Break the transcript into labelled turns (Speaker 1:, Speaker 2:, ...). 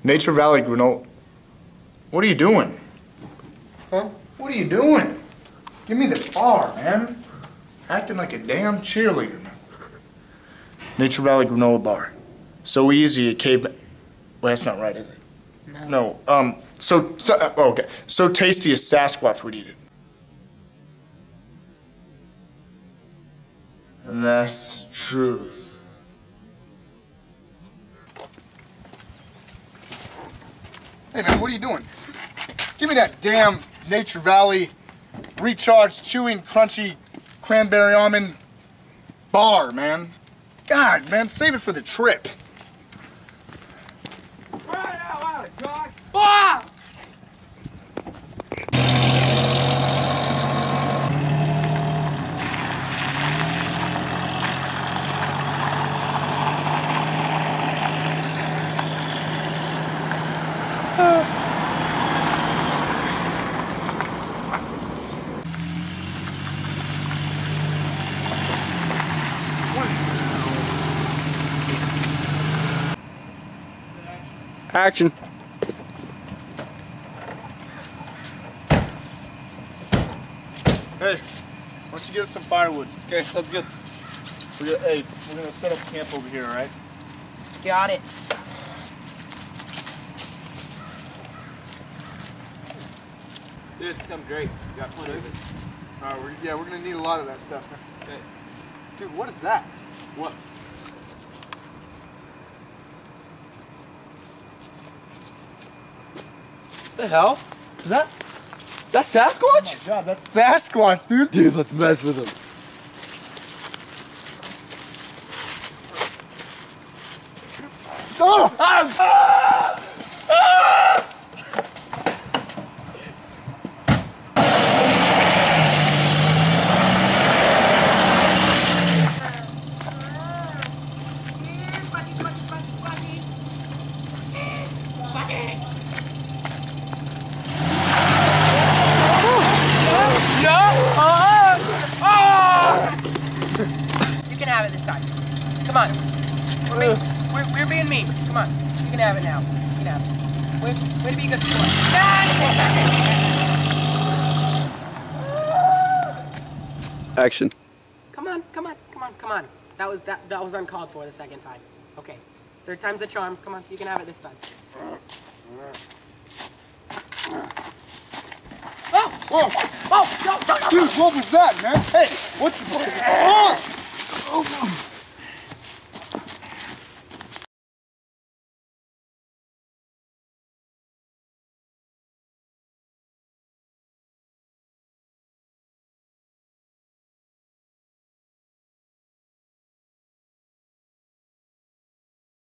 Speaker 1: Nature Valley granola. What are you doing? Huh? What are you doing? Give me the bar, man. Acting like a damn cheerleader, man. Nature Valley granola bar. So easy, a caveman. Well, that's not right, is it? No. Okay. So tasty a Sasquatch would eat it. And that's true. Hey man, what are you doing? Give me that damn Nature Valley recharged, chewing, crunchy, cranberry almond bar, man. God, man, save it for the trip.
Speaker 2: Right out loud, Josh! Ah! Action.
Speaker 1: Hey, why don't you get us some firewood?
Speaker 2: Okay, that's good.
Speaker 1: We're gonna set up camp over here, all right?
Speaker 3: Got it.
Speaker 2: Dude, it's coming great. You got plenty of it.
Speaker 1: All right, we're gonna need a lot of that stuff.
Speaker 2: Okay.
Speaker 1: Dude, what is that?
Speaker 2: What? The hell? Is that Sasquatch?
Speaker 1: Oh my God, that's Sasquatch, dude.
Speaker 2: Dude, let's mess with him.
Speaker 1: Oh!
Speaker 3: You can have it this time. Come on. We're being mean. Come on. You can have it now. You can have it. Way to be a good sport.
Speaker 2: Action.
Speaker 3: Come on. That was uncalled for the second time. Okay. Third time's the charm. Come on. You can have it this time.
Speaker 1: Dude, what was that, man? Hey, what's...